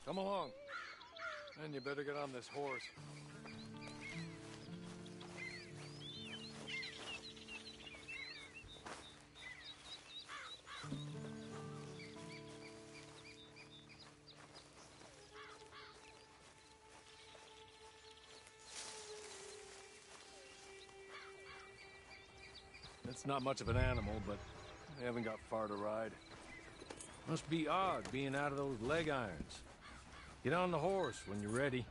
Come along. And you better get on this horse. It's not much of an animal, but they haven't got far to ride. Must be odd being out of those leg irons. Get on the horse when you're ready.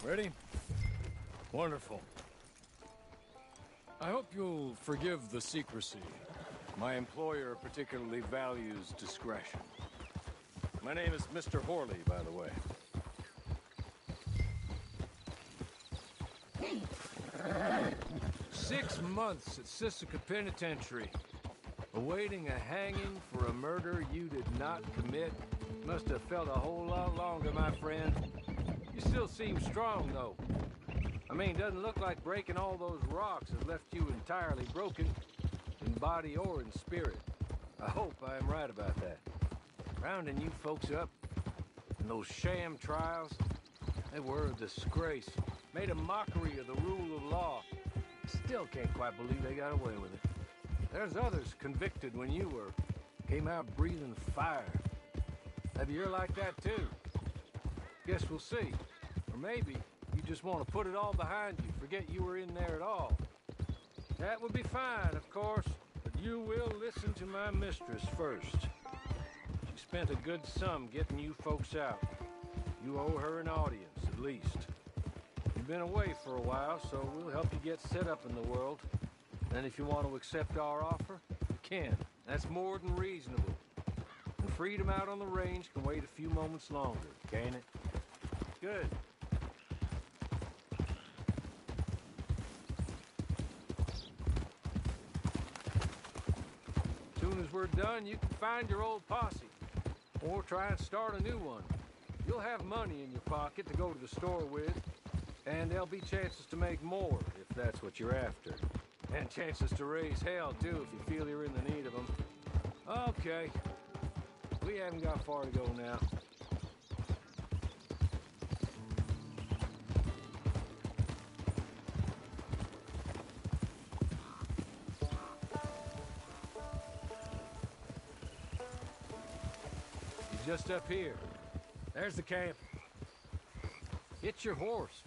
Ready? Wonderful. I hope you'll forgive the secrecy. My employer particularly values discretion. My name is Mr. Horley, by the way. 6 months at Sisika Penitentiary, awaiting a hanging for a murder you did not commit. Must have felt a whole lot longer, my friend. You still seem strong, though. I mean, doesn't look like breaking all those rocks has left you entirely broken, in body or in spirit. I hope I am right about that. Rounding you folks up, and those sham trials, they were a disgrace. Made a mockery of the rule of law. Still can't quite believe they got away with it. There's others convicted when you were. Came out breathing fire. Maybe you're like that too. Guess we'll see. Or maybe you just want to put it all behind you, forget you were in there at all. That would be fine, of course, but you will listen to my mistress first. She spent a good sum getting you folks out. You owe her an audience, at least. You've been away for a while, so we'll help you get set up in the world. And if you want to accept our offer, you can. That's more than reasonable. And freedom out on the range can wait a few moments longer, can't it? Good. As soon as we're done, you can find your old posse. Or try and start a new one. You'll have money in your pocket to go to the store with. And there'll be chances to make more, if that's what you're after. And chances to raise hell, too, if you feel you're in the need of them. Okay. We haven't got far to go now. You're just up here. There's the camp. Get your horse.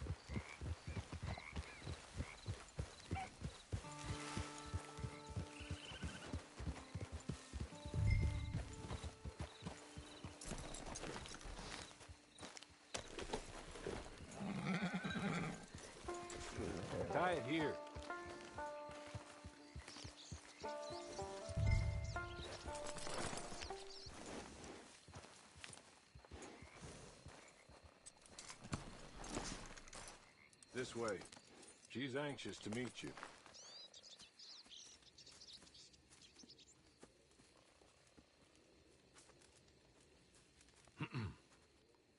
Tie it here. This way. She's anxious to meet you.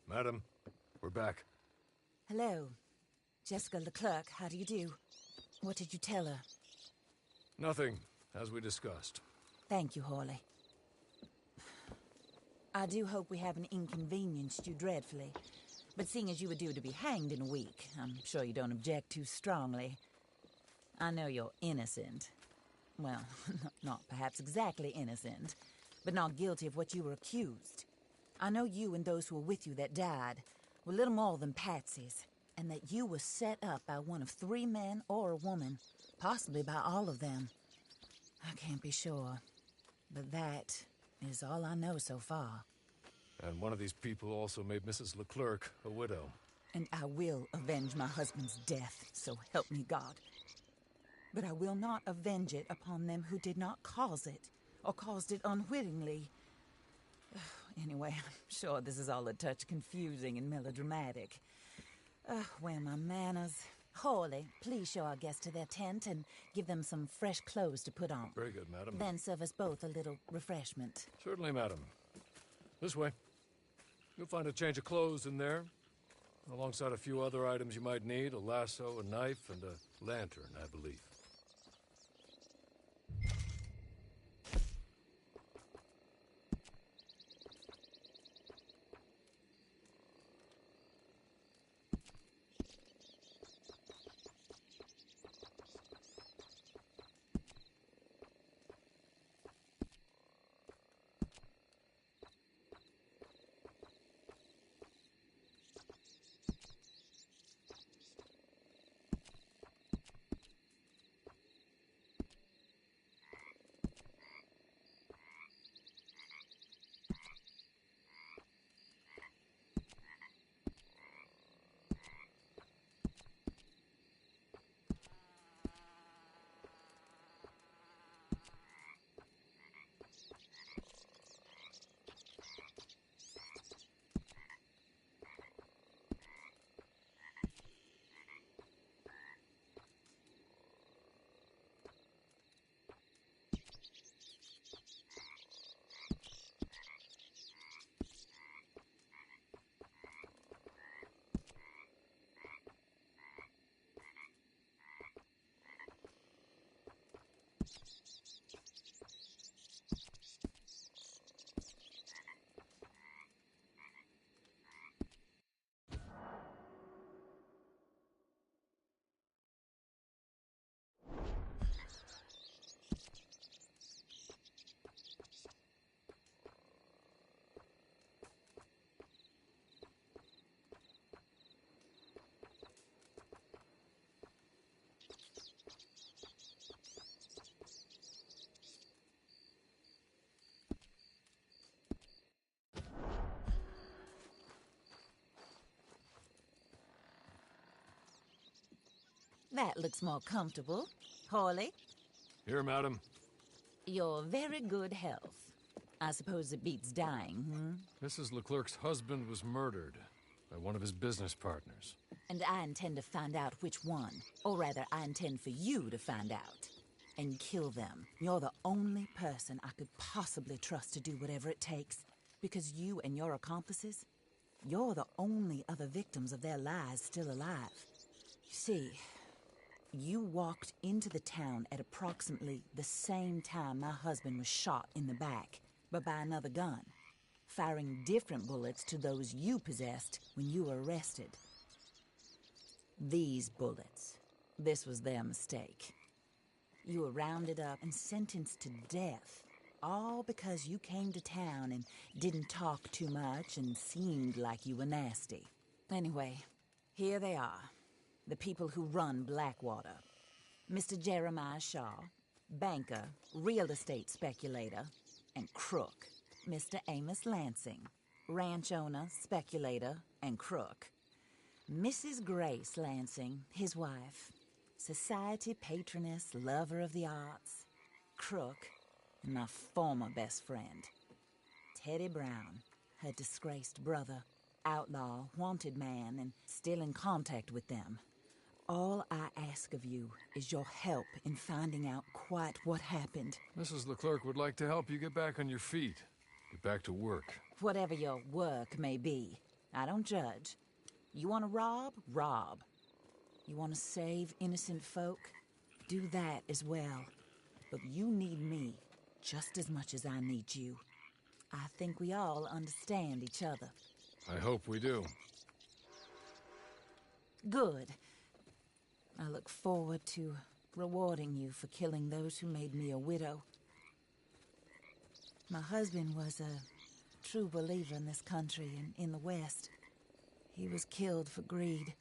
Madam, we're back. Hello. Jessica Leclerc, how do you do? What did you tell her? Nothing, as we discussed. Thank you, Horley. I do hope we haven't inconvenienced you dreadfully. But seeing as you were due to be hanged in a week, I'm sure you don't object too strongly. I know you're innocent. Well, not perhaps exactly innocent, but not guilty of what you were accused. I know you and those who were with you that died were little more than patsies, and that you were set up by one of 3 men or a woman, possibly by all of them. I can't be sure, but that is all I know so far. And one of these people also made Mrs. Leclerc a widow. And I will avenge my husband's death, so help me God. But I will not avenge it upon them who did not cause it, or caused it unwittingly. Anyway, I'm sure this is all a touch confusing and melodramatic. Where are my manners? Horley, please show our guests to their tent and give them some fresh clothes to put on. Very good, madam. Then serve us both a little refreshment. Certainly, madam. This way. You'll find a change of clothes in there, alongside a few other items you might need, a lasso, a knife, and a lantern, I believe. That looks more comfortable. Hawley, Here, madam. your very good health. I suppose it beats dying, Mrs. Leclerc's husband was murdered by one of his business partners. And I intend to find out which one. Or rather, I intend for you to find out. And kill them. You're the only person I could possibly trust to do whatever it takes. Because you and your accomplices, you're the only other victims of their lies still alive. You see, you walked into the town at approximately the same time my husband was shot in the back, but by another gun, firing different bullets to those you possessed when you were arrested. These bullets, this was their mistake. You were rounded up and sentenced to death, all because you came to town and didn't talk too much and seemed like you were nasty. Anyway, here they are, the people who run Blackwater. Mr. Jeremiah Shaw, banker, real estate speculator, and crook. Mr. Amos Lansing, ranch owner, speculator, and crook. Mrs. Grace Lansing, his wife, society patroness, lover of the arts, crook, and my former best friend. Teddy Brown, her disgraced brother, outlaw, wanted man, and still in contact with them. All I ask of you is your help in finding out quite what happened. Mrs. Leclerc would like to help you get back on your feet. Get back to work. Whatever your work may be, I don't judge. You want to rob? Rob. You want to save innocent folk? Do that as well. But you need me just as much as I need you. I think we all understand each other. I hope we do. Good. I look forward to rewarding you for killing those who made me a widow. My husband was a true believer in this country and in the West. He was killed for greed.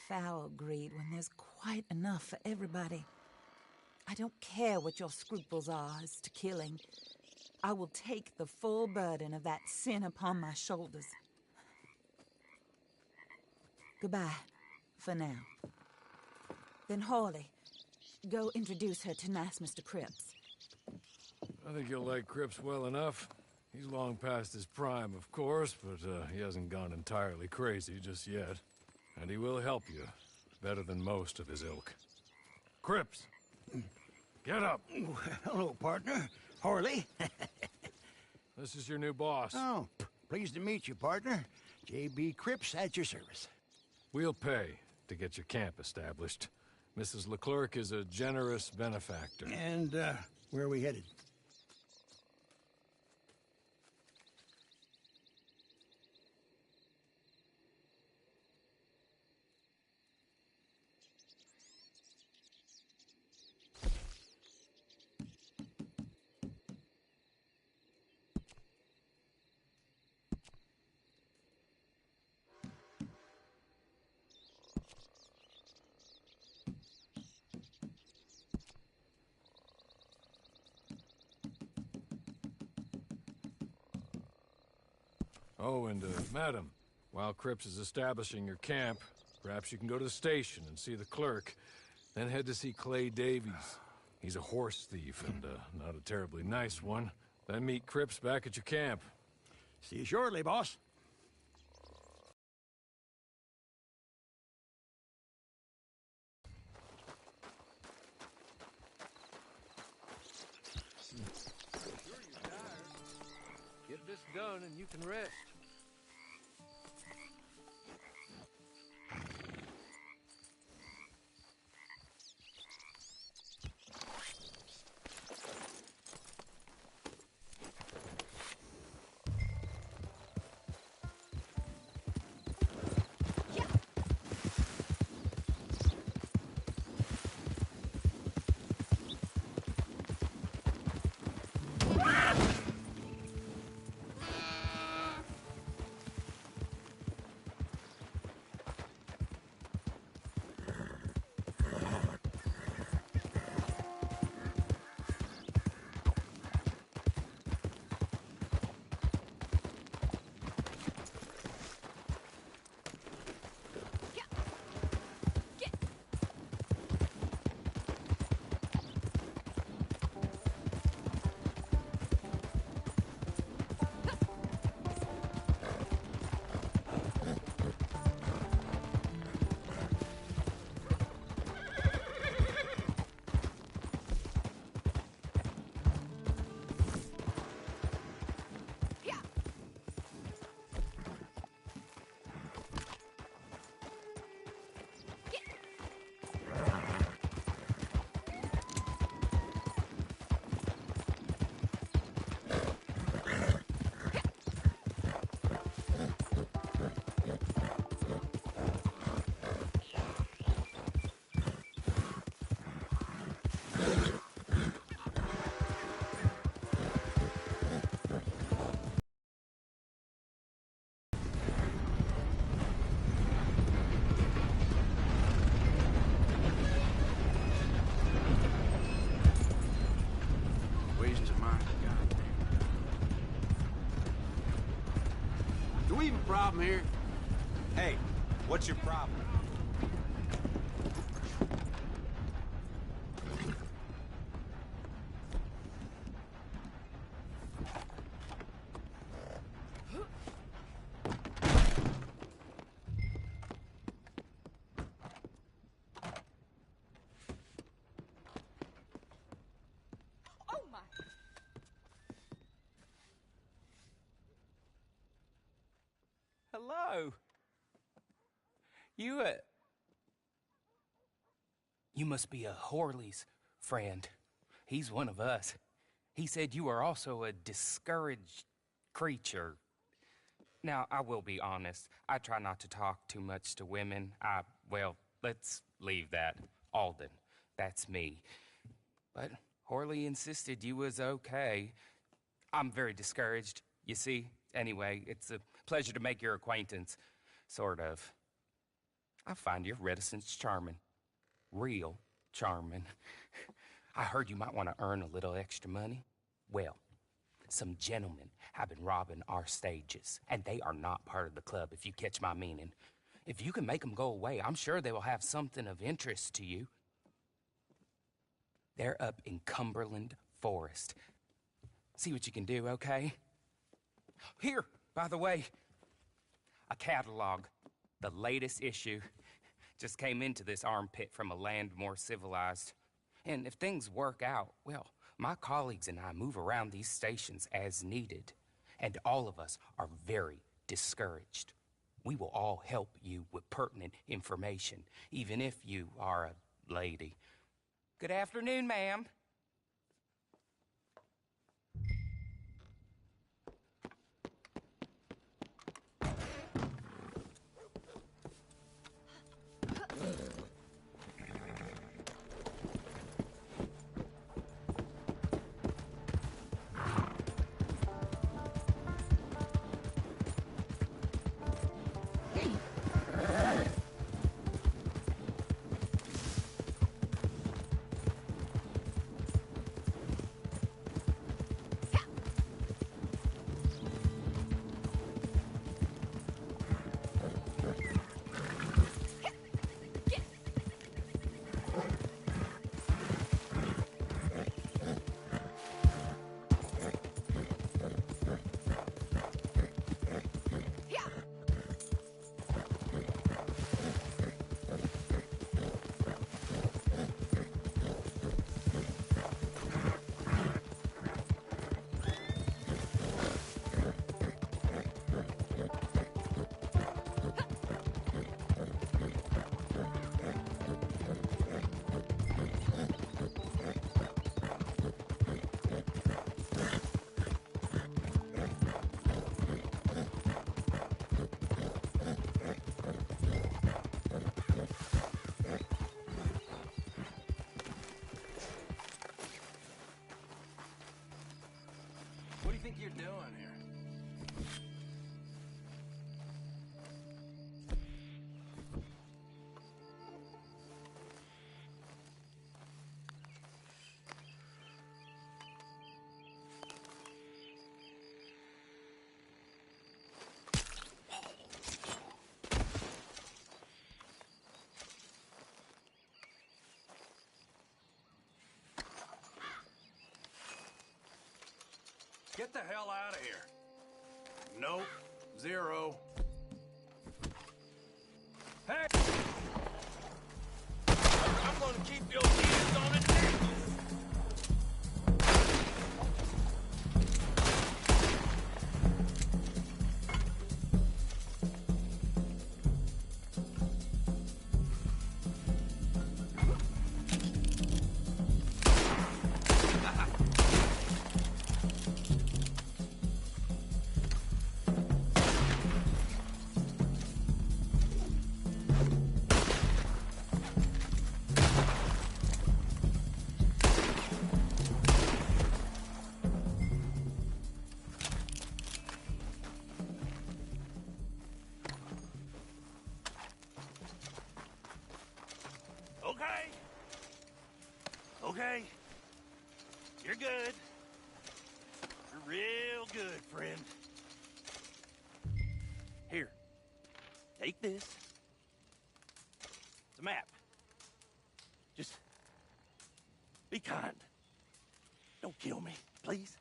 Foul greed when there's quite enough for everybody. I don't care what your scruples are as to killing. I will take the full burden of that sin upon my shoulders. Goodbye, for now. Then Hawley, go introduce her to nice Mr. Cripps. I think you'll like Cripps well enough. He's long past his prime, of course, but he hasn't gone entirely crazy just yet. And he will help you, better than most of his ilk. Cripps! Get up! Hello, partner. Harley. This is your new boss. Oh, pleased to meet you, partner. J.B. Cripps at your service. We'll pay to get your camp established. Mrs. Leclerc is a generous benefactor. And, where are we headed? Oh, and, madam, while Cripps is establishing your camp, perhaps you can go to the station and see the clerk, then head to see Clay Davies. He's a horse thief, and, not a terribly nice one. Then meet Cripps back at your camp. See you shortly, boss. Sure you're tired. Get this done and you can rest. problem here? Hey, what's your problem? Oh my! Hello. You must be a Horley's friend. He's one of us. He said you are also a discouraged creature. Now, I will be honest. I try not to talk too much to women. Well, let's leave that. Alden, that's me. But Horley insisted you was okay. I'm very discouraged, you see. Anyway, it's a pleasure to make your acquaintance. Sort of. I find your reticence charming. Real charming. I heard you might want to earn a little extra money. Well, some gentlemen have been robbing our stages, and they are not part of the club, if you catch my meaning. If you can make them go away, I'm sure they will have something of interest to you. They're up in Cumberland Forest. See what you can do, okay? Here, by the way, a catalog. The latest issue just came into this armpit from a land more civilized. And if things work out, well, my colleagues and I move around these stations as needed. And all of us are very discouraged. We will all help you with pertinent information, even if you are a lady. Good afternoon, ma'am. What do you think you're doing here? Get the hell out of here. Nope. Zero. Hey! I'm gonna keep your hands on it now. Okay. Okay. You're good. You're real good, friend. Here. take this. It's a map. Just be kind. Don't kill me, please.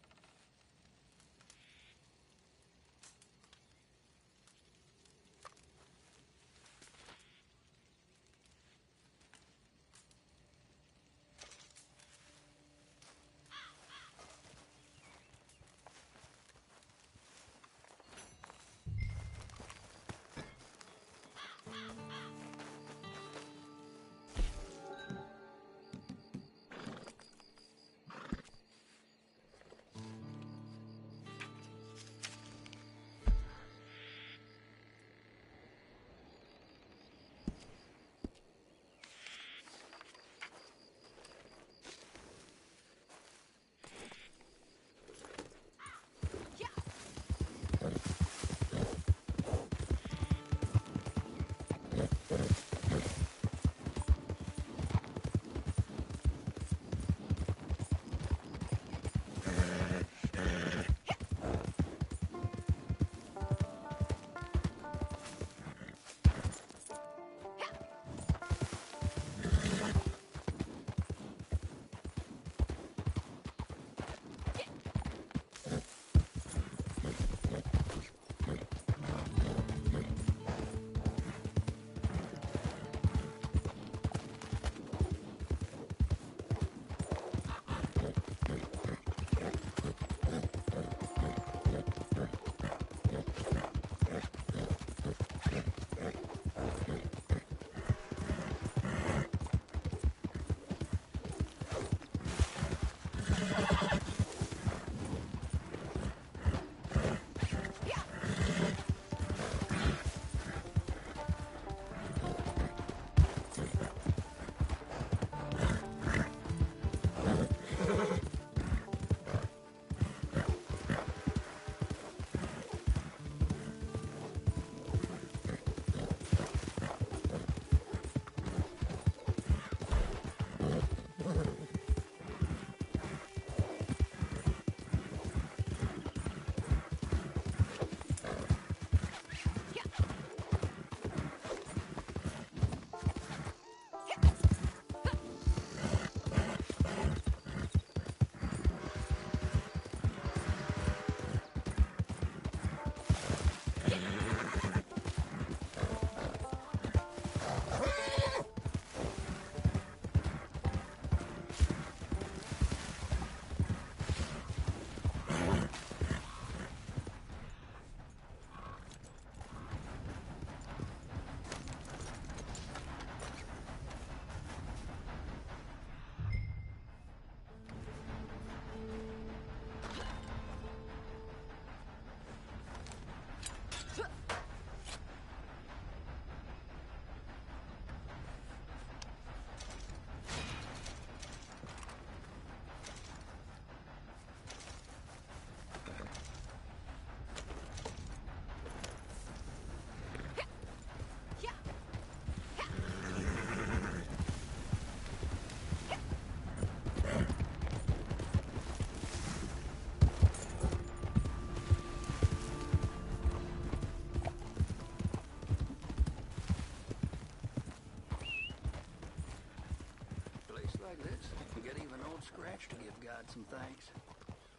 Like this, you get even old Scratch to give God some thanks.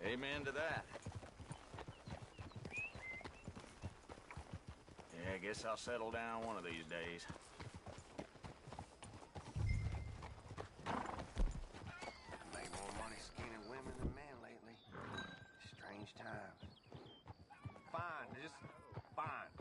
Amen to that. Yeah, I guess I'll settle down one of these days. Made more money skinning women than men lately. Strange times. Fine, just fine.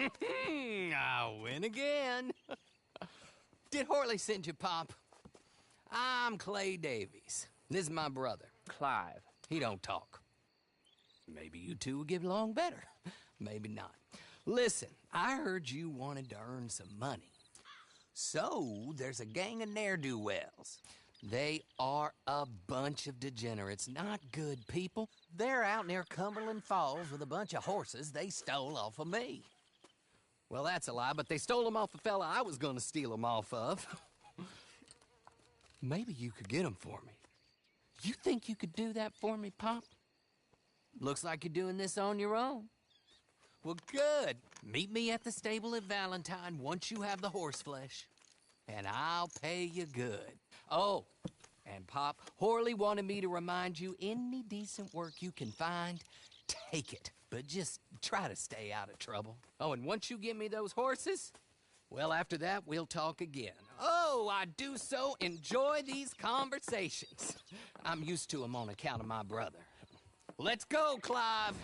I win again. Did Horley send you, Pop? I'm Clay Davies. This is my brother, Clive. He don't talk. Maybe you two will get along better. Maybe not. Listen, I heard you wanted to earn some money. So, there's a gang of ne'er-do-wells. They are a bunch of degenerates, not good people. They're out near Cumberland Falls with a bunch of horses they stole off of me. Well, that's a lie, but they stole them off a fella I was gonna steal them off of. Maybe you could get them for me. You think you could do that for me, Pop? Looks like you're doing this on your own. Well, good. Meet me at the stable at Valentine once you have the horse flesh. And I'll pay you good. Oh, and Pop, Horley wanted me to remind you, any decent work you can find, take it. But just try to stay out of trouble. Oh, and once you give me those horses, well, after that, we'll talk again. Oh, I do so enjoy these conversations. I'm used to them on account of my brother. Let's go, Clive.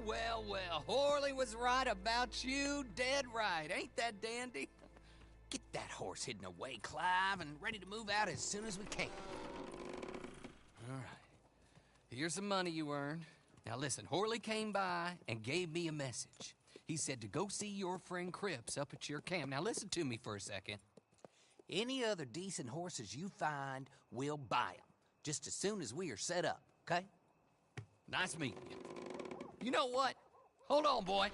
well. Horley was right about you, dead right. Ain't that dandy? Get that horse hidden away, Clive, and ready to move out as soon as we can. All right. Here's the money you earned. Now listen, Horley came by and gave me a message. He said to go see your friend Cripps up at your camp. Now listen to me for a second. Any other decent horses you find, we'll buy them. Just as soon as we are set up, okay? Nice meeting you. You know what? Hold on, boy.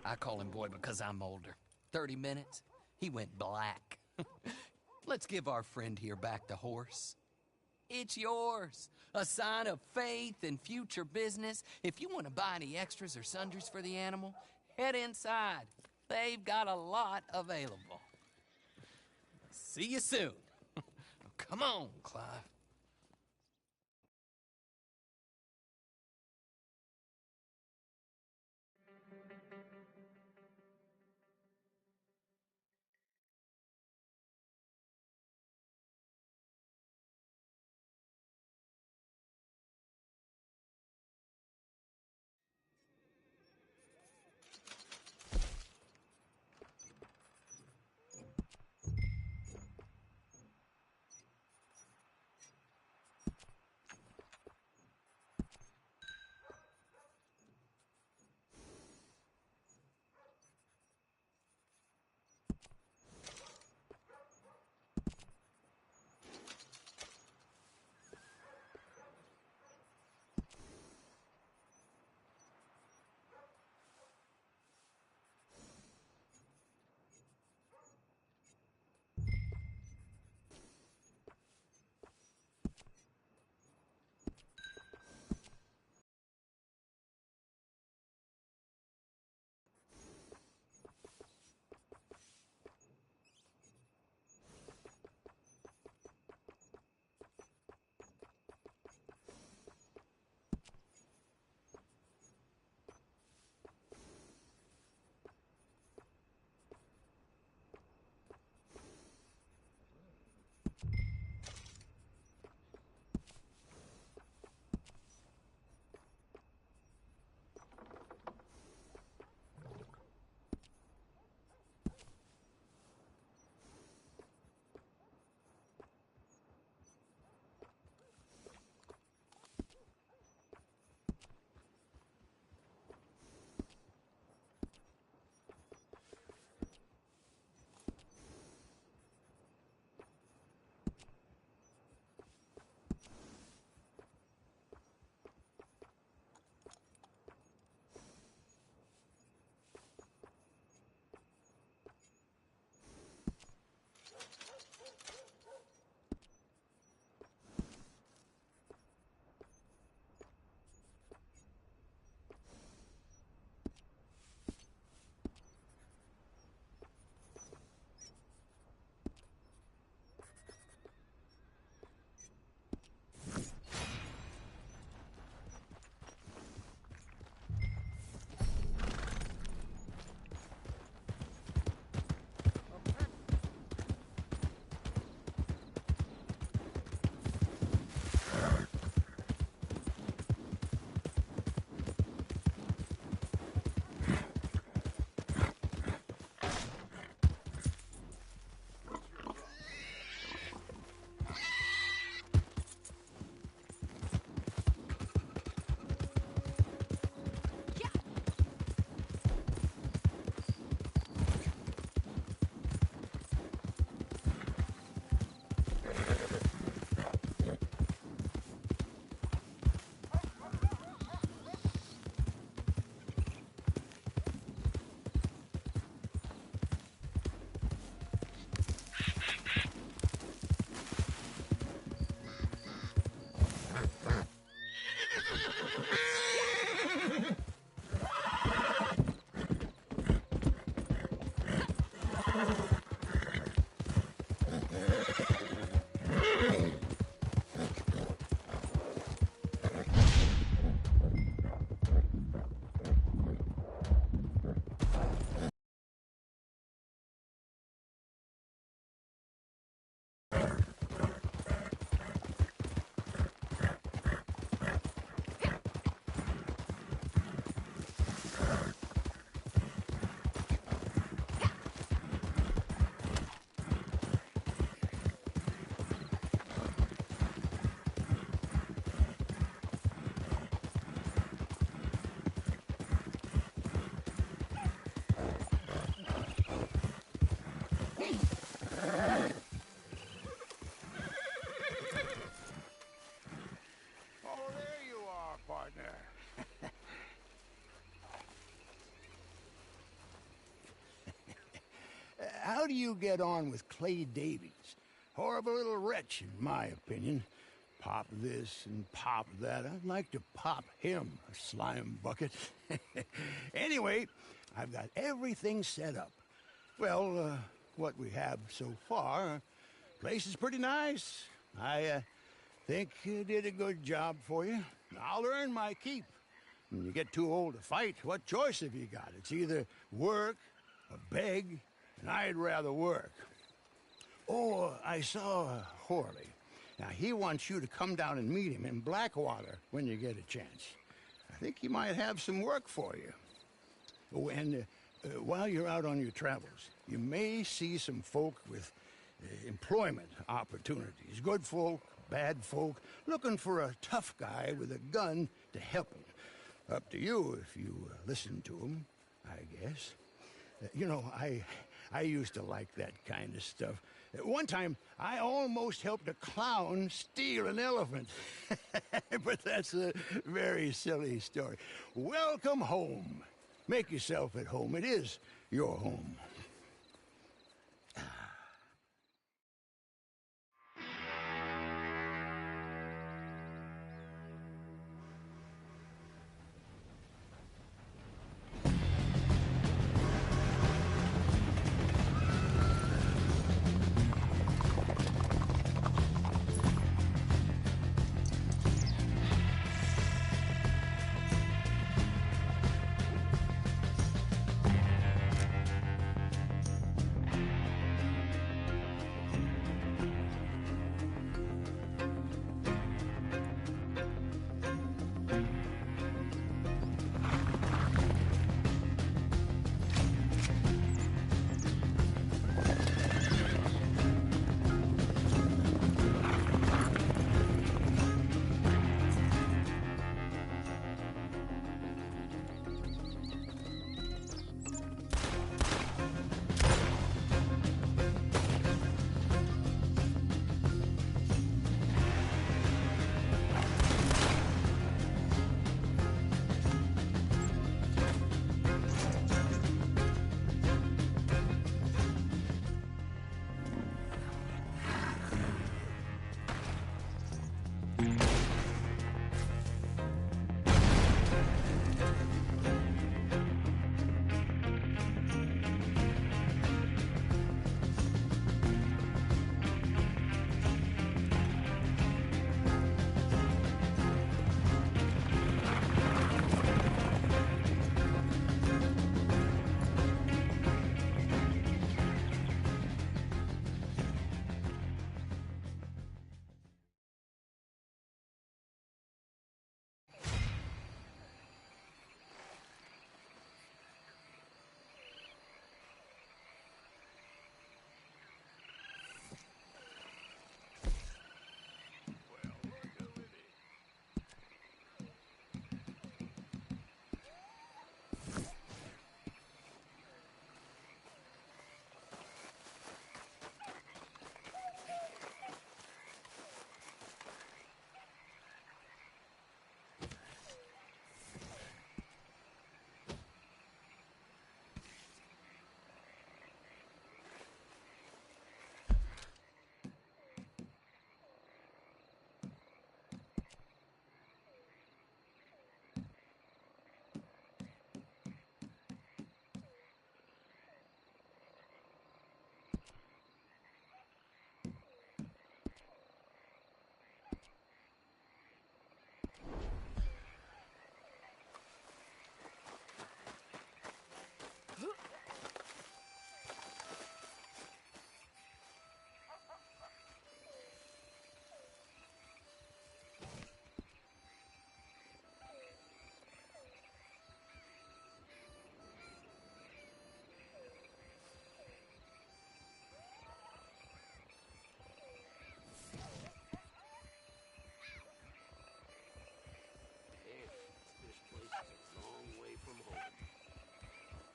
I call him boy because I'm older. 30 minutes, he went black. Let's give our friend here back the horse. It's yours. A sign of faith and future business. If you want to buy any extras or sundries for the animal, head inside. They've got a lot available. See you soon. Come on, Clive. how do you get on with Clay Davies? Horrible little wretch, in my opinion. Pop this and pop that. I'd like to pop him, a slime bucket. Anyway, I've got everything set up. Well, what we have so far, place is pretty nice. I think you did a good job for you. I'll earn my keep. When you get too old to fight, what choice have you got? It's either work or beg, and I'd rather work. Oh, I saw Horley. Now, he wants you to come down and meet him in Blackwater when you get a chance. I think he might have some work for you. Oh, and while you're out on your travels, you may see some folk with employment opportunities. Good folk, bad folk, looking for a tough guy with a gun to help them. Up to you if you listen to them, I guess. You know, I used to like that kind of stuff. One time, I almost helped a clown steal an elephant. But that's a very silly story. Welcome home. Make yourself at home. It is your home.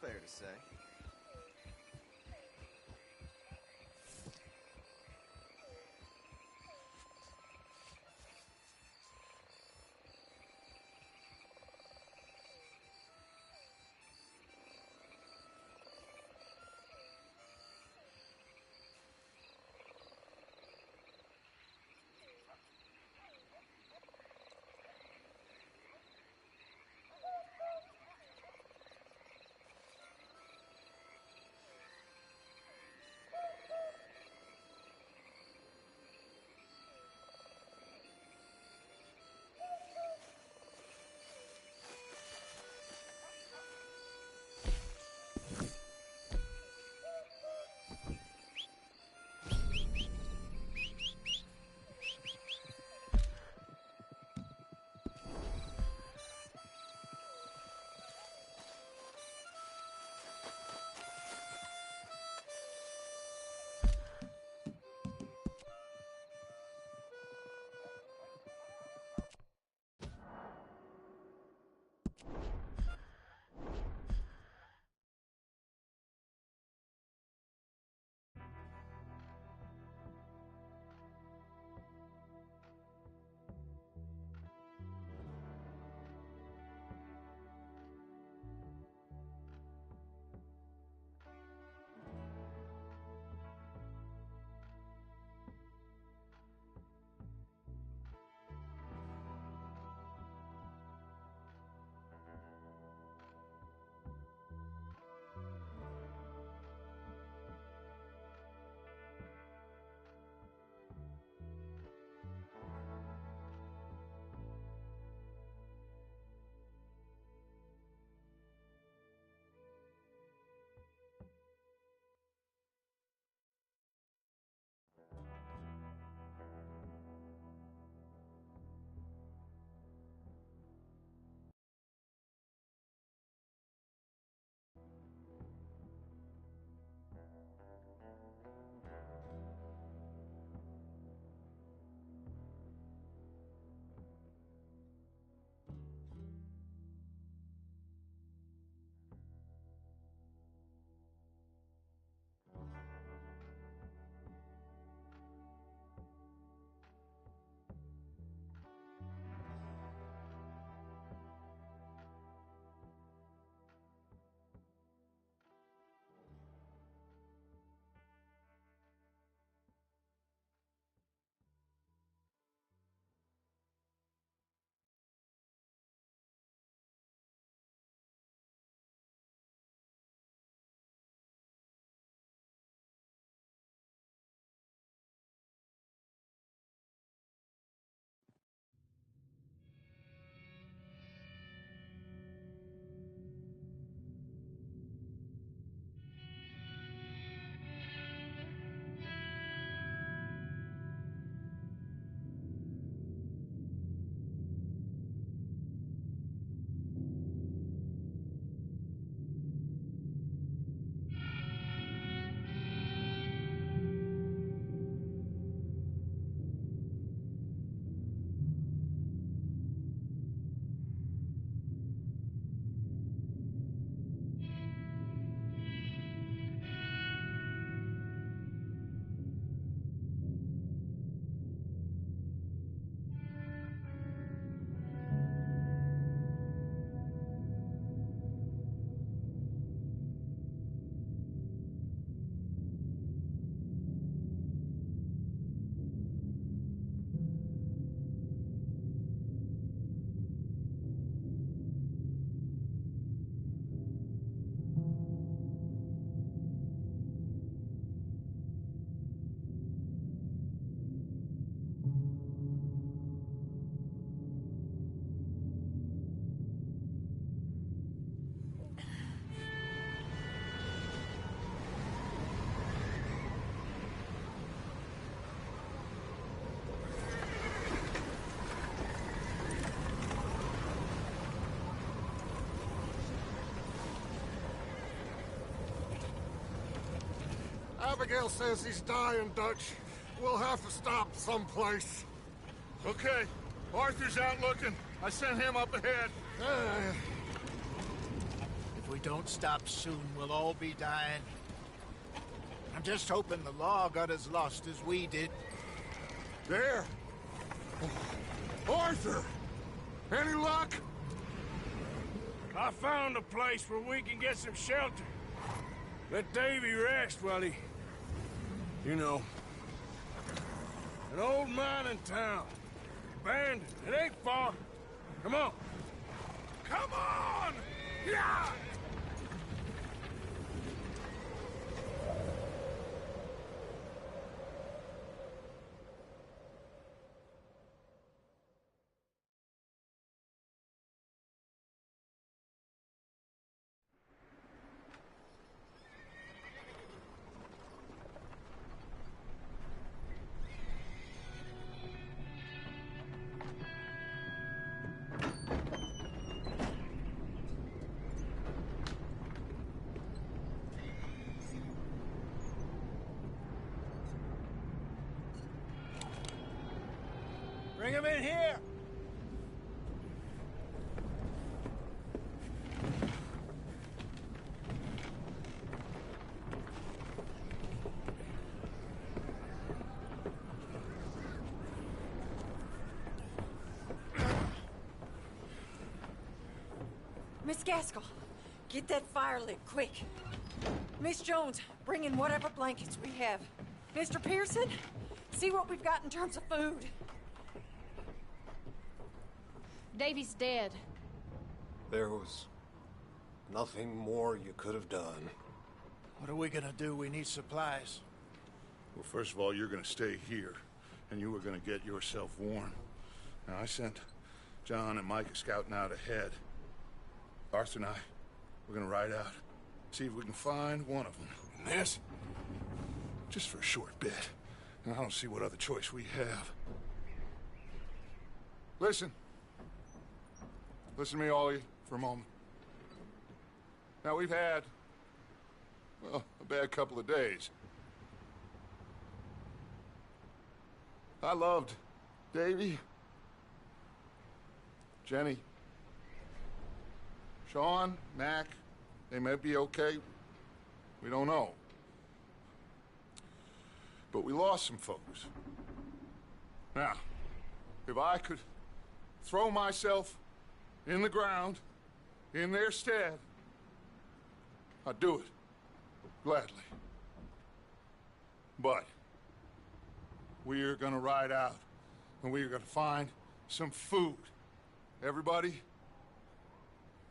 Fair to say. Abigail says he's dying, Dutch. We'll have to stop someplace. Okay. Arthur's out looking. I sent him up ahead. If we don't stop soon, we'll all be dying. I'm just hoping the law got as lost as we did. There! Arthur! Any luck? I found a place where we can get some shelter. Let Davy rest while he... You know. An old mining town. Abandoned. It ain't far. Come on. Come on! Yeah! Bring him in here! Miss Gaskell, get that fire lit, quick. Miss Jones, bring in whatever blankets we have. Mr. Pearson, see what we've got in terms of food. Davy's dead. There was nothing more you could have done. What are we gonna do? We need supplies. Well, first of all, you're gonna stay here, and you are gonna get yourself warm. Now, I sent John and Micah scouting out ahead. Arthur and I, we're gonna ride out, see if we can find one of them. And this? Just for a short bit. And I don't see what other choice we have. Listen. Listen to me, all of you, for a moment. Now, we've had, well, a bad couple of days. I loved Davy, Jenny, Sean, Mac. They may be okay. We don't know. But we lost some folks. Now, if I could throw myself in the ground, in their stead, I'd do it, gladly. But we're gonna ride out, and we're gonna find some food. Everybody,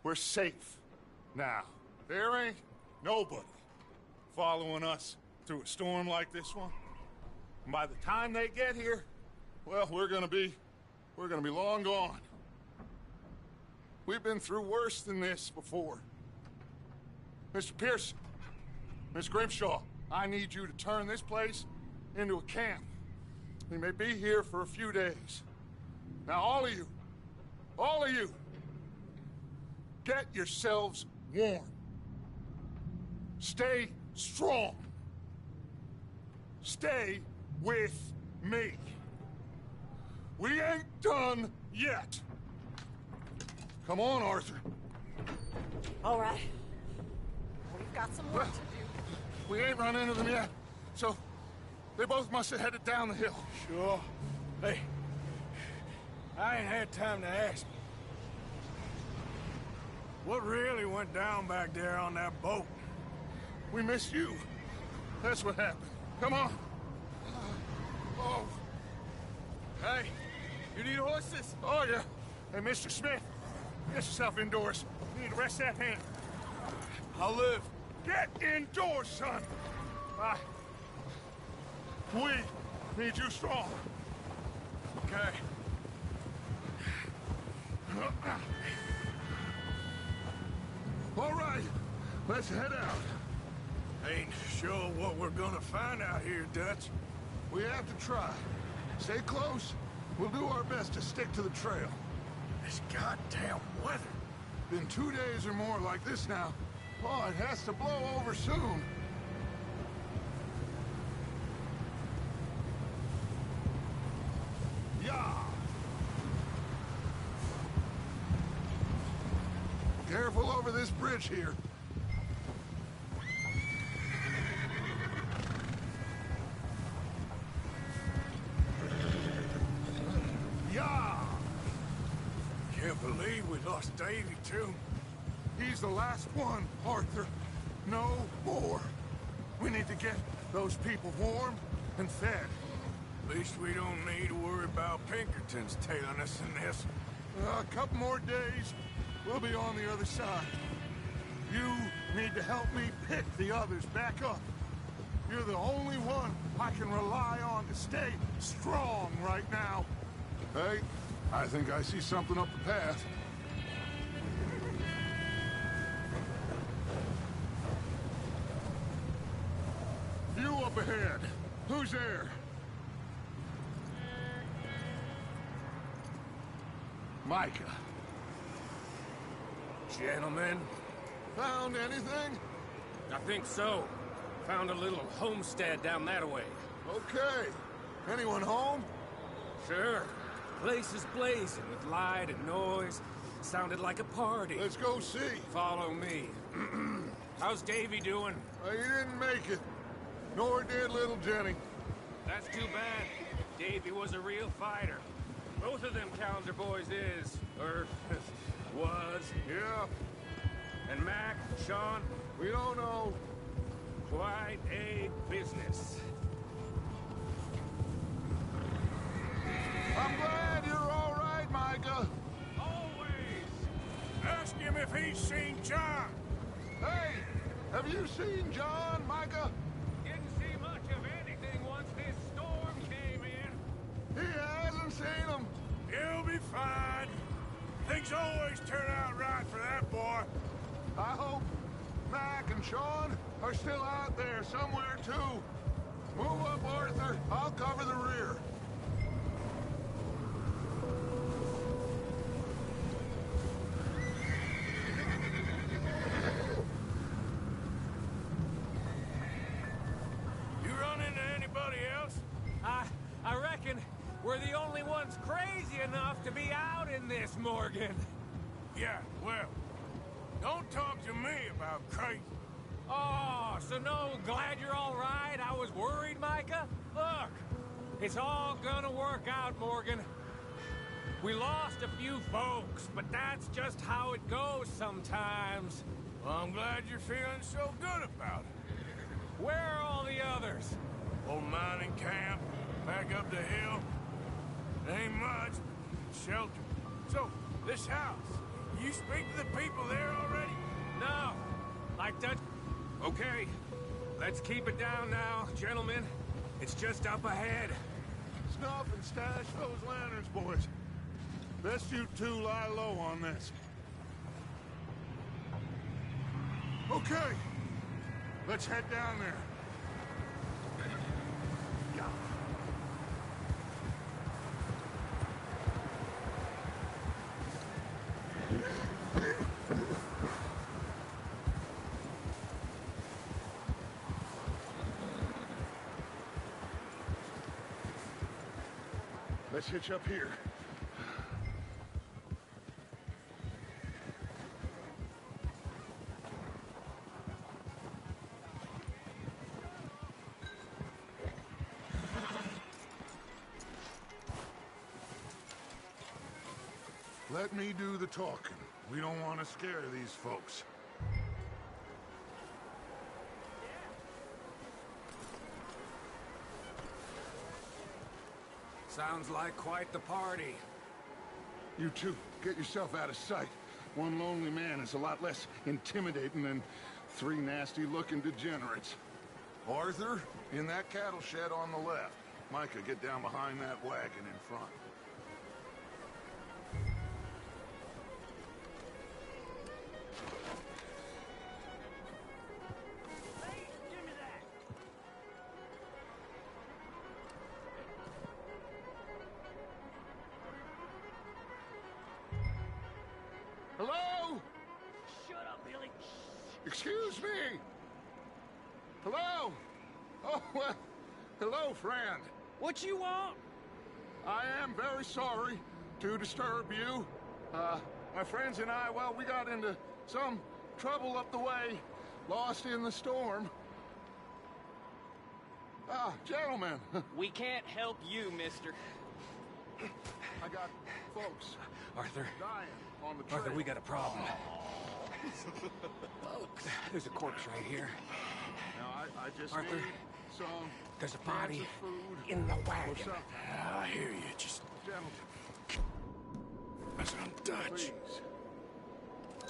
we're safe now. There ain't nobody following us through a storm like this one. And by the time they get here, well, we're gonna be long gone. We've been through worse than this before. Mr. Pearson, Miss Grimshaw, I need you to turn this place into a camp. We may be here for a few days. Now, all of you, get yourselves warm. Stay strong. Stay with me. We ain't done yet. Come on, Arthur. All right. We've got some work to do. We ain't run into them yet, so they both must have headed down the hill. Sure. Hey, I ain't had time to ask. What really went down back there on that boat? We missed you. That's what happened. Come on. Oh. Hey, you need horses? Oh, yeah. Hey, Mr. Smith, get yourself indoors. You need to rest that hand. I'll live. Get indoors, son. We need you strong. Okay. All right, let's head out. Ain't sure what we're gonna find out here, Dutch. We have to try. Stay close. We'll do our best to stick to the trail. This goddamn weather. Been 2 days or more like this now. Oh, it has to blow over soon. bridge here. Yeah! Can't believe we lost Davy, too. He's the last one, Arthur. No more. We need to get those people warmed and fed. At least we don't need to worry about Pinkertons tailing us in this. A couple more days, we'll be on the other side. You need to help me pick the others back up. You're the only one I can rely on to stay strong right now. Hey, I think I see something up the path. You up ahead. Who's there? Micah. Gentlemen, Found anything? I think so. Found a little homestead down that way. Okay. Anyone home? Sure. Place is blazing with light and noise. Sounded like a party. Let's go see. Follow me. How's Davy doing? He didn't make it. Nor did little Jenny. That's too bad. Davy was a real fighter. Both of them Calendar boys is, or was. Yeah. And Mac, Sean, We don't know. quite a business. I'm glad you're all right, Micah. Always. Ask him if he's seen John. Hey, have you seen John, Micah? Didn't see much of anything once this storm came in. He hasn't seen him. He'll be fine. Things always turn out right for that boy. I hope Mac and Sean are still out there somewhere, too. Move up, Arthur. I'll cover the rear. You run into anybody else? I reckon we're the only ones crazy enough to be out in this, Morgan. Yeah, well, don't talk to me about crazy. Oh, so no, glad you're all right. I was worried, Micah. Look, it's all gonna work out, Morgan. We lost a few folks, but that's just how it goes sometimes. Well, I'm glad you're feeling so good about it. Where are all the others? Old mining camp, back up the hill. Ain't much. Shelter. So, this house, you speak to the people there already? No. Like that. Okay. Let's keep it down now, gentlemen. It's just up ahead. Snuff and stash those lanterns, boys. Best you two lie low on this. Okay. Let's head down there. Let's hitch up here. Let me do the talking. We don't want to scare these folks. Sounds like quite the party. You two, get yourself out of sight. One lonely man is a lot less intimidating than three nasty-looking degenerates. Arthur, in that cattle shed on the left. Micah, get down behind that wagon in front. Hello? Shut up, Billy. Excuse me? Hello? Oh, well, hello, friend. What you want? I am very sorry to disturb you. My friends and I, well, we got into some Trouble up the way. Lost in the storm. Ah, gentlemen. We can't help you, mister. I got folks Arthur. dying on the trail. Arthur, we got a problem. Folks. There's a corpse right here. Now, I just Arthur, need some there's a body cans of food in the or wagon. something. I hear you. Just Gentlemen, that's on Dutch. please.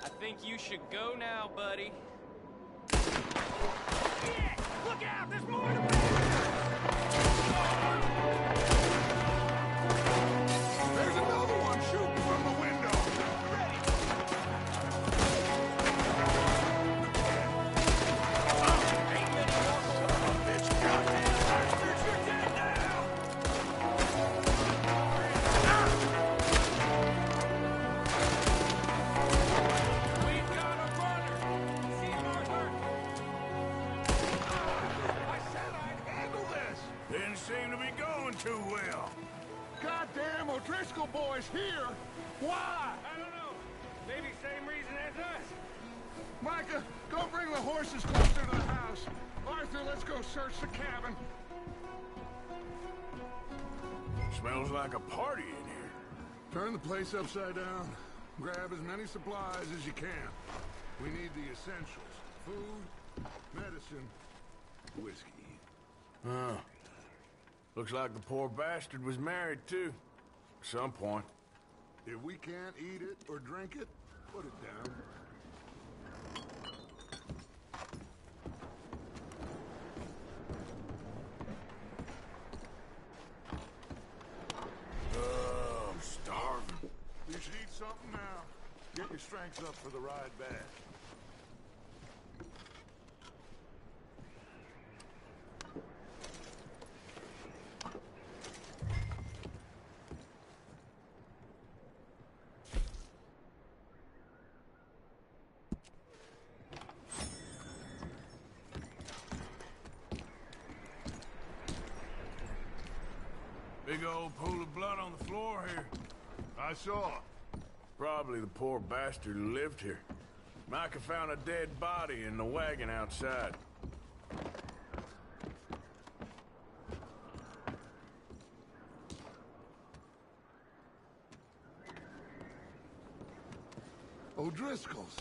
I think you should go now, buddy. Look out! There's more to There's another one shooting from the window. Didn't seem to be going too well. Goddamn O'Driscoll boys here. Why? I don't know. Maybe same reason as us. Micah, go bring the horses closer to the house. Arthur, let's go search the cabin. Smells like a party in here. Turn the place upside down. Grab as many supplies as you can. We need the essentials. Food, medicine, whiskey. Huh. Looks like the poor bastard was married, too. At some point. If we can't eat it or drink it, put it down. I'm starving. You should eat something now. Get your strength up for the ride back. Big old pool of blood on the floor here. I saw. Probably the poor bastard who lived here. Micah found a dead body in the wagon outside. O'Driscoll's.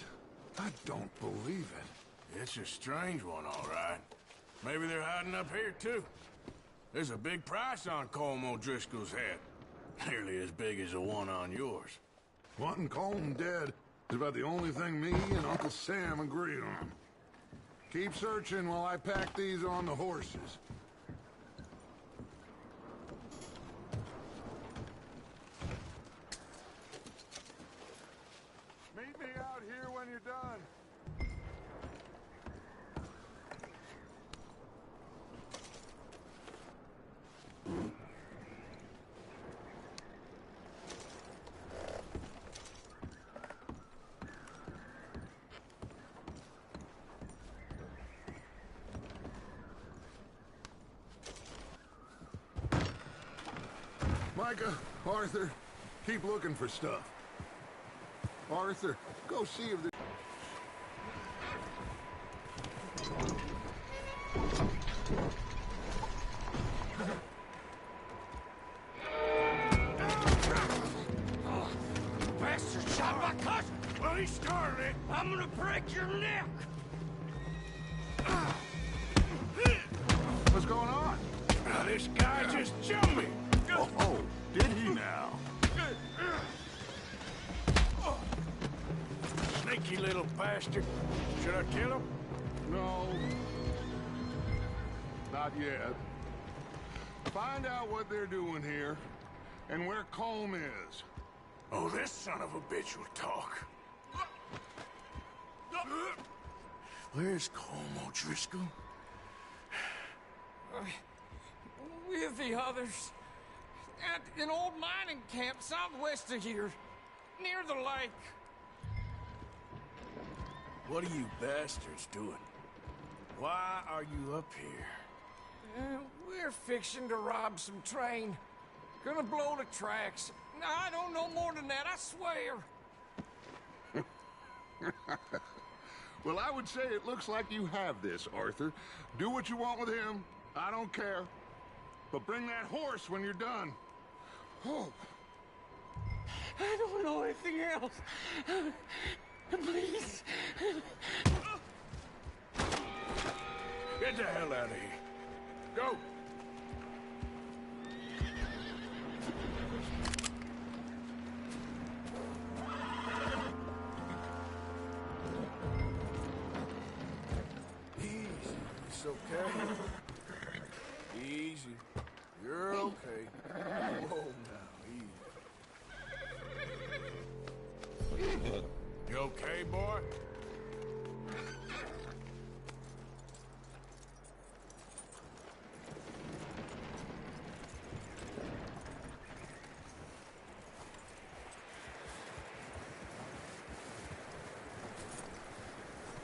I don't believe it. It's a strange one, all right. Maybe they're hiding up here, too. There's a big price on Colm O'Driscoll's head. Nearly as big as the one on yours. Wanting Colm dead is about the only thing me and Uncle Sam agree on. Keep searching while I pack these on the horses. Meet me out here when you're done. Micah, Arthur, keep looking for stuff. Arthur, go see if the... Bastard shot my cousin! Well, he started it. I'm gonna break your neck! What's going on? Now, this guy just jumped me! Oh, did he now? Sneaky little bastard. Should I kill him? No. Not yet. Find out what they're doing here, and where Colm is. Oh, this son of a bitch will talk. Where's Colm O'Driscoll? With the others. At an old mining camp southwest of here. Near the lake. What are you bastards doing? Why are you up here? We're fixing to rob some train. Gonna blow the tracks. I don't know more than that, I swear. Well, I would say it looks like you have this, Arthur. Do what you want with him. I don't care. But bring that horse when you're done. Oh. I don't know anything else. Please. Get the hell out of here. Go. Easy. It's okay. Easy. You're okay. Whoa now, easy. You okay, boy?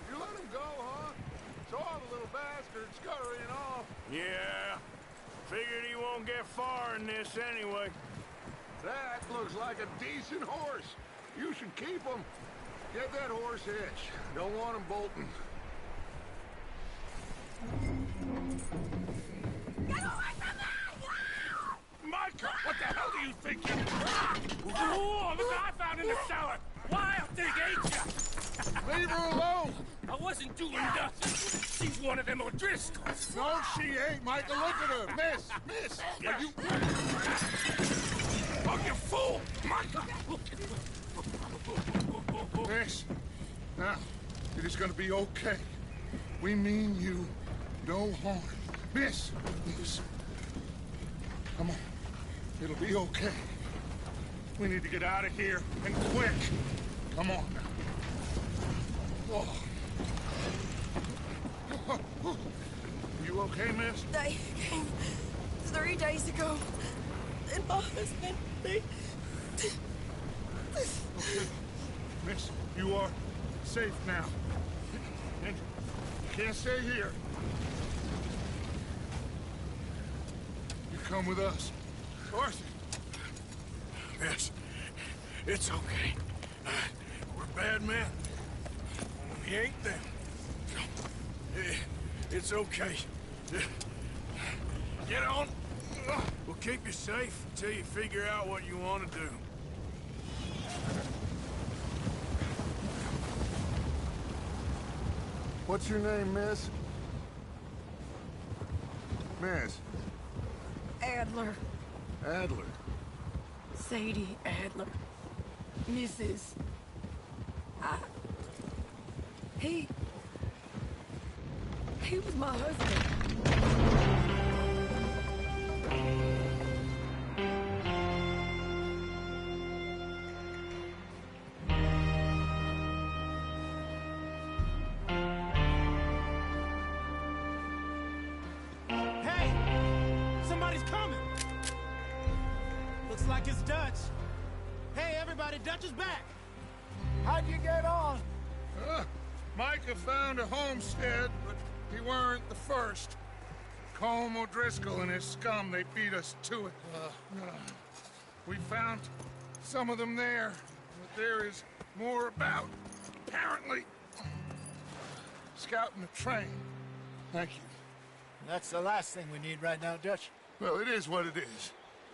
You let him go, huh? Saw the little bastard scurrying off. Yeah. Figured he won't get far in this anyway. That looks like a decent horse. You should keep him. Get that horse hitched. Don't want him bolting. Get away from me! Micah, what the hell do you think you're... Oh, look what I found in the cellar! Wild thing, ain't ya? Leave her alone! I wasn't doing nothing. She's one of them O'Driscolls. No, she ain't, Micah. Look at her. Miss! Miss! Are you... Oh, you fool! Micah! Miss, now, it is gonna be okay. We mean you no harm. Miss! Miss. Come on. It'll be okay. We need to get out of here, and quick. Come on now. Oh. You okay, miss? They came 3 days ago. And my husband, they... Okay. Miss, you are safe now. And you can't stay here. You come with us. Arthur. Yes, it's okay. We're bad men. We ain't them. It's okay. Get on. We'll keep you safe until you figure out what you want to do. What's your name, miss? Miss? Adler. Adler. Sadie Adler. Mrs. He was my husband. Hey! Somebody's coming! Looks like it's Dutch. Hey, everybody, Dutch is back! How'd you get on? Micah found a homestead, but he weren't the first. Colm O'Driscoll and his scum, they beat us to it. We found some of them there, but there is more about, apparently. Scouting the train. Thank you. That's the last thing we need right now, Dutch. Well, it is what it is.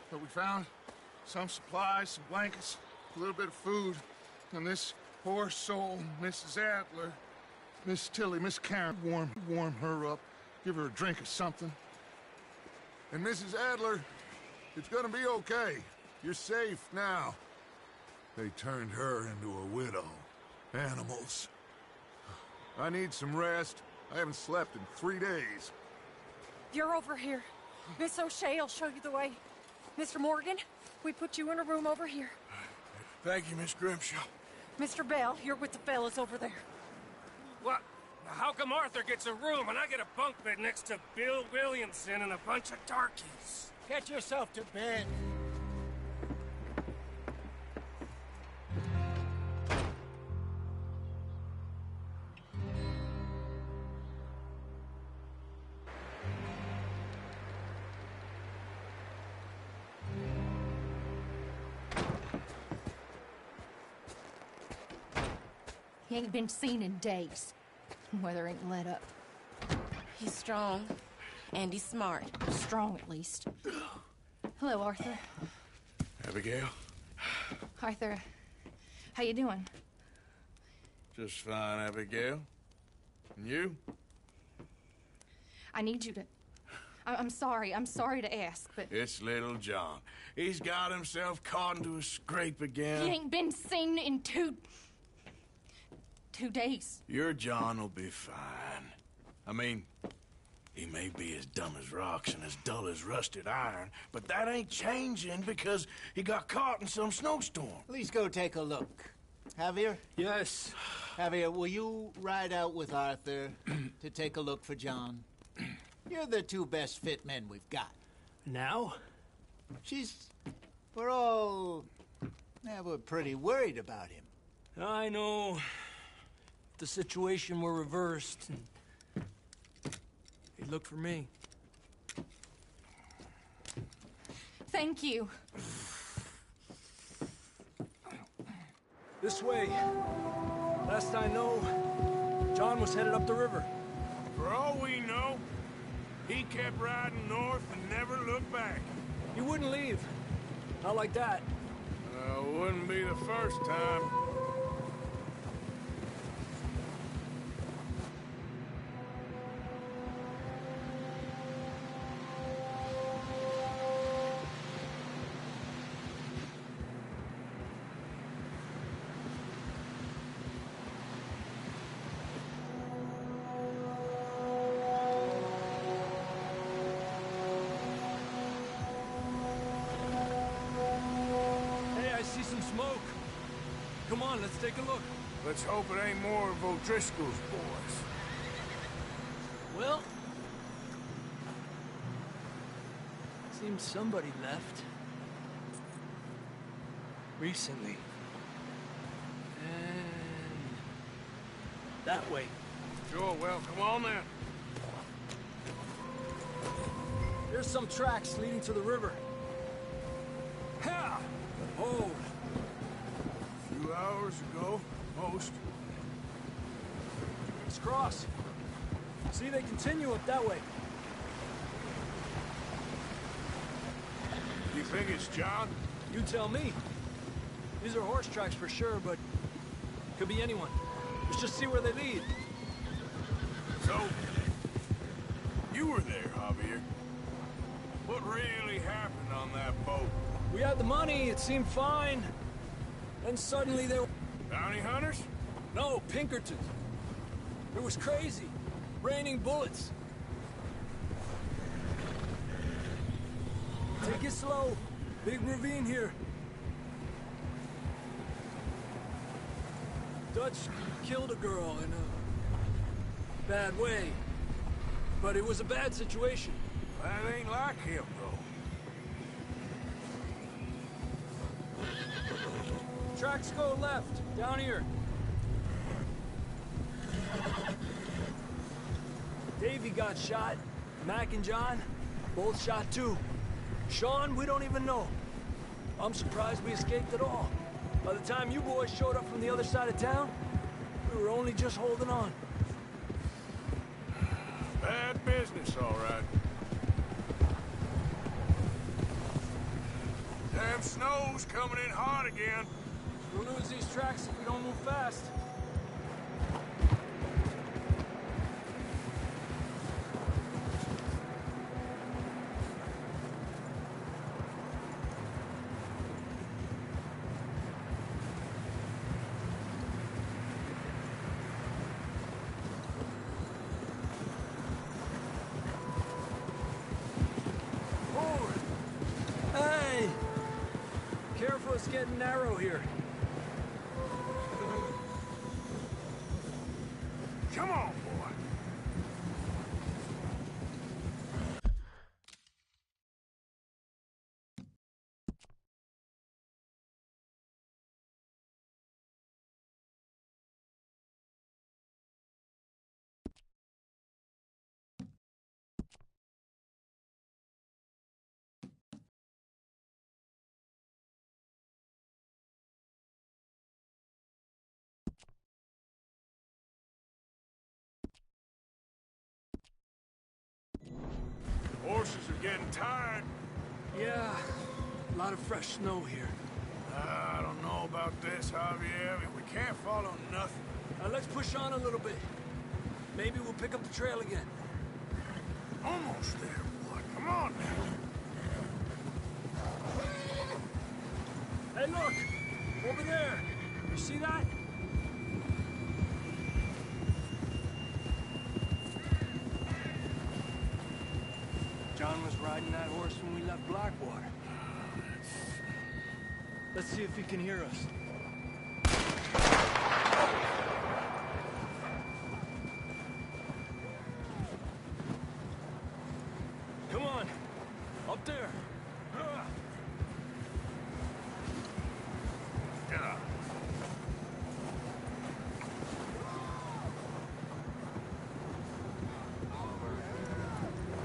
But we found some supplies, some blankets, a little bit of food, and this poor soul, Mrs. Adler, Miss Tilly, Miss Karen, warm her up, give her a drink or something. And Mrs. Adler, it's gonna be okay. You're safe now. They turned her into a widow. Animals. I need some rest. I haven't slept in 3 days. You're over here. Miss O'Shea will show you the way. Mr. Morgan, we put you in a room over here. Thank you, Miss Grimshaw. Mr. Bell, you're with the fellas over there. What? How come Arthur gets a room and I get a bunk bed next to Bill Williamson and a bunch of darkies? Get yourself to bed. He ain't been seen in days. Weather ain't let up. He's strong, and he's smart. Strong, at least. Hello, Arthur. Abigail? Arthur, how you doing? Just fine, Abigail. And you? I need you to... I'm sorry to ask, but... It's little John. He's got himself caught into a scrape again. He ain't been seen in 2 days. Your John will be fine. I mean, he may be as dumb as rocks and as dull as rusted iron, but that ain't changing because he got caught in some snowstorm. Please go take a look. Javier? Yes. Javier, will you ride out with Arthur to take a look for John? You're the 2 best fit men we've got. Now? We're all... Yeah, we're pretty worried about him. I know. If the situation were reversed, he'd look for me. Thank you. This way. Last I know, John was headed up the river. For all we know, he kept riding north and never looked back. He wouldn't leave. Not like that. Wouldn't be the first time. Smoke. Come on, let's take a look. Let's hope it ain't more of O'Driscoll's boys. Well, seems somebody left. Recently. And that way. Sure, well, come on then. There's some tracks leading to the river. Ha! Oh. 2 hours ago, most. Let's cross. See, they continue up that way. You think it's John? You tell me. These are horse tracks for sure, but could be anyone. Let's just see where they lead. So, you were there, Javier. What really happened on that boat? We had the money, it seemed fine. Then suddenly there were... Bounty hunters? No, Pinkertons. It was crazy. Raining bullets. Take it slow. Big ravine here. Dutch killed a girl in a bad way. But it was a bad situation. That ain't like him, though. Tracks go left, down here. Davey got shot. Mac and John, both shot too. Sean, we don't even know. I'm surprised we escaped at all. By the time you boys showed up from the other side of town, we were only just holding on. Bad business, all right. Damn snow's coming in hot again. We'll lose these tracks if we don't move fast. Forward! Hey! Careful, it's getting narrow here. Come on! Horses are getting tired. Yeah, a lot of fresh snow here. I don't know about this, Javier. We can't follow nothing. Let's push on a little bit. Maybe we'll pick up the trail again. Almost there, boy. Come on now. Hey, look! Over there! You see that? John was riding that horse when we left Blackwater. Let's see if he can hear us. Come on! Up there!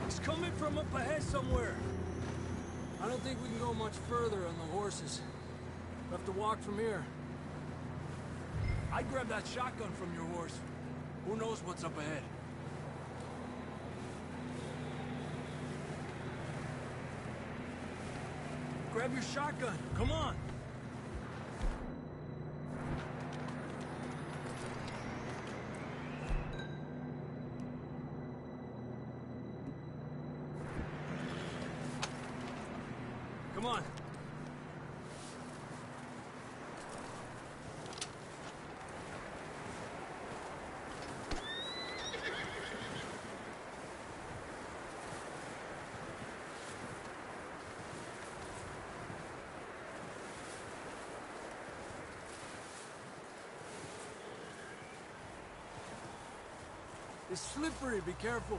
He's coming from up ahead somewhere. I don't think we can go much further on the horses. We'll have to walk from here. I'd grab that shotgun from your horse. Who knows what's up ahead? Grab your shotgun. Come on. Come on. It's slippery, be careful.